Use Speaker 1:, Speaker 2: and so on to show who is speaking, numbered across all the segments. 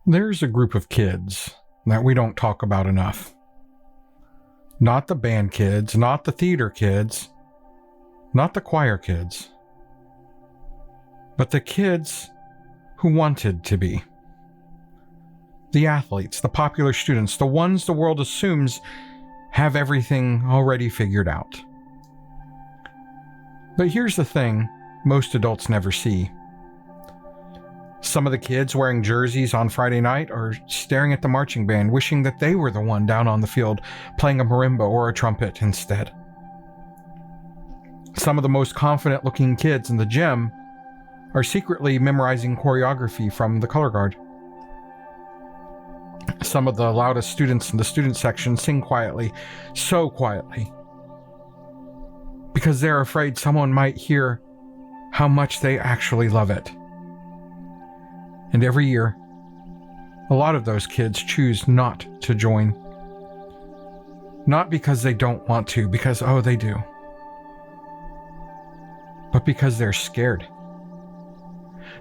Speaker 1: There's a group of kids that we don't talk about enough. Not the band kids, not the theater kids, not the choir kids, but the kids who wanted to be. The athletes, the popular students, the ones the world assumes have everything already figured out. But here's the thing most adults never see. Some of the kids wearing jerseys on Friday night are staring at the marching band, wishing that they were the one down on the field playing a marimba or a trumpet instead. Some of the most confident-looking kids in the gym are secretly memorizing choreography from the color guard. Some of the loudest students in the student section sing quietly, so quietly, because they're afraid someone might hear how much they actually love it. And every year, a lot of those kids choose not to join. Not because they don't want to, because, oh, they do. But because they're scared.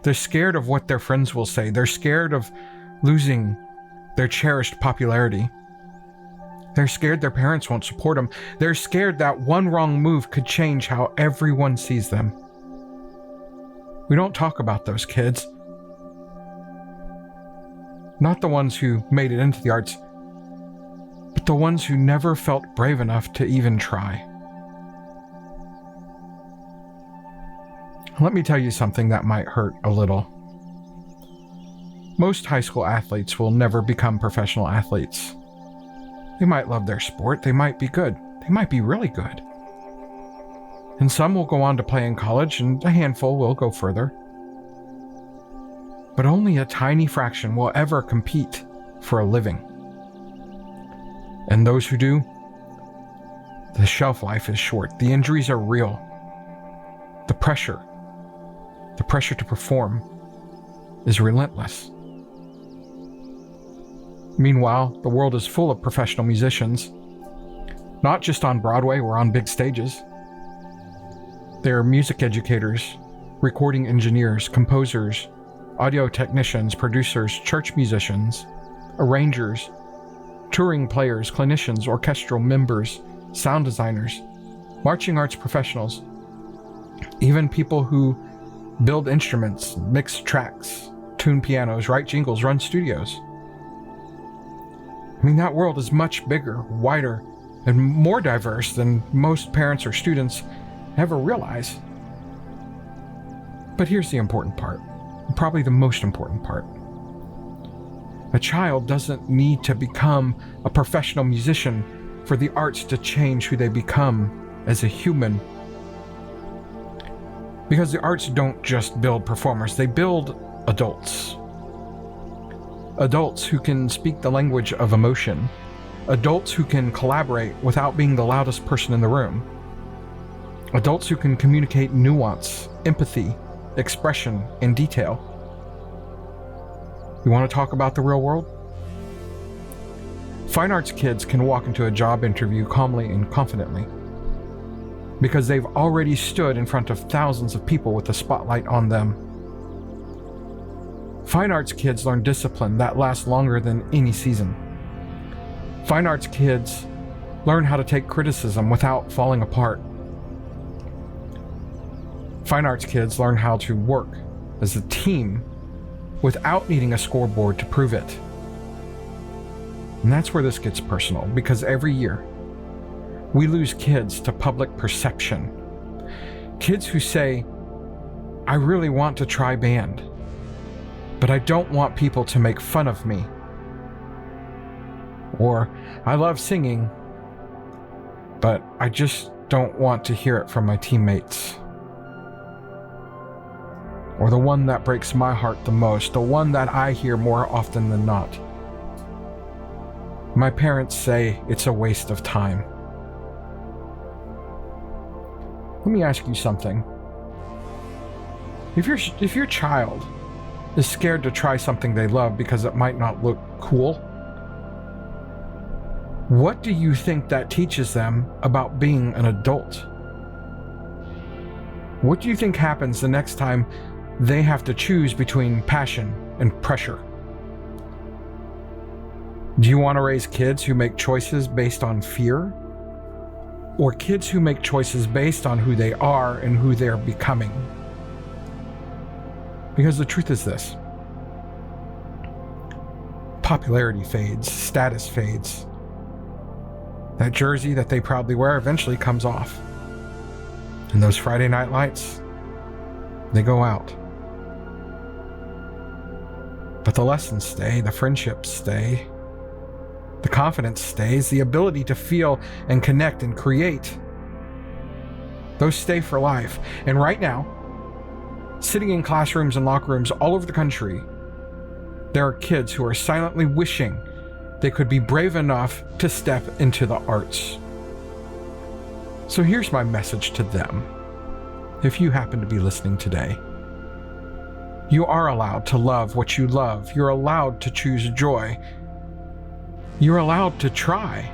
Speaker 1: They're scared of what their friends will say. They're scared of losing their cherished popularity. They're scared their parents won't support them. They're scared that one wrong move could change how everyone sees them. We don't talk about those kids. Not the ones who made it into the arts, but the ones who never felt brave enough to even try. Let me tell you something that might hurt a little. Most high school athletes will never become professional athletes. They might love their sport, they might be good, they might be really good. And some will go on to play in college, and a handful will go further. But only a tiny fraction will ever compete for a living. And those who do, the shelf life is short. The injuries are real. The pressure to perform is relentless. Meanwhile, the world is full of professional musicians, not just on Broadway or on big stages. There are music educators, recording engineers, composers, audio technicians, producers, church musicians, arrangers, touring players, clinicians, orchestral members, sound designers, marching arts professionals, even people who build instruments, mix tracks, tune pianos, write jingles, run studios. I mean, that world is much bigger, wider, and more diverse than most parents or students ever realize. But here's the important part. Probably the most important part. A child doesn't need to become a professional musician for the arts to change who they become as a human. Because the arts don't just build performers, they build adults. Adults who can speak the language of emotion. Adults who can collaborate without being the loudest person in the room. Adults who can communicate nuance, empathy, expression, and detail. You want to talk about the real world? Fine arts kids can walk into a job interview calmly and confidently because they've already stood in front of thousands of people with the spotlight on them. Fine arts kids learn discipline that lasts longer than any season. Fine arts kids learn how to take criticism without falling apart. Fine arts kids learn how to work as a team without needing a scoreboard to prove it. And that's where this gets personal, because every year we lose kids to public perception. Kids who say, I really want to try band, but I don't want people to make fun of me. Or, I love singing, but I just don't want to hear it from my teammates. Or the one that breaks my heart the most, the one that I hear more often than not. My parents say it's a waste of time. Let me ask you something. If your child is scared to try something they love because it might not look cool, what do you think that teaches them about being an adult? What do you think happens the next time they have to choose between passion and pressure? Do you want to raise kids who make choices based on fear? Or kids who make choices based on who they are and who they're becoming? Because the truth is this: popularity fades, status fades. That jersey that they proudly wear eventually comes off. And those Friday night lights, they go out. But the lessons stay, the friendships stay, the confidence stays, the ability to feel and connect and create. Those stay for life. And right now, sitting in classrooms and locker rooms all over the country, there are kids who are silently wishing they could be brave enough to step into the arts. So here's my message to them. If you happen to be listening today, you are allowed to love what you love. You're allowed to choose joy. You're allowed to try.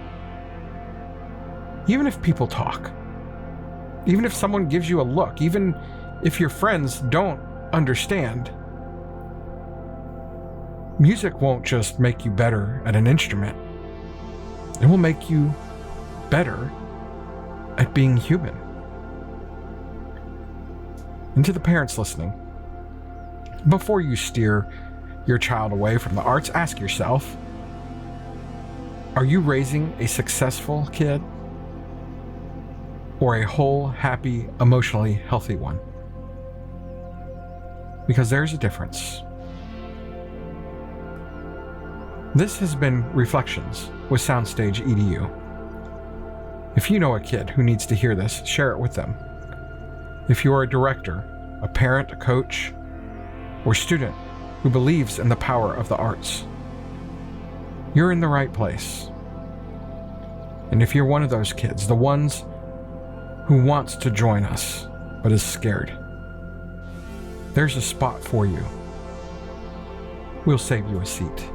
Speaker 1: Even if people talk, even if someone gives you a look, even if your friends don't understand, music won't just make you better at an instrument. It will make you better at being human. And to the parents listening, before you steer your child away from the arts, ask yourself, are you raising a successful kid or a whole, happy, emotionally healthy one? Because there's a difference. This has been Reflections with SoundstageEDU. If you know a kid who needs to hear this, share it with them. If you're a director, a parent, a coach, or student who believes in the power of the arts, you're in the right place. And if you're one of those kids, the ones who wants to join us but is scared, there's a spot for you. We'll save you a seat.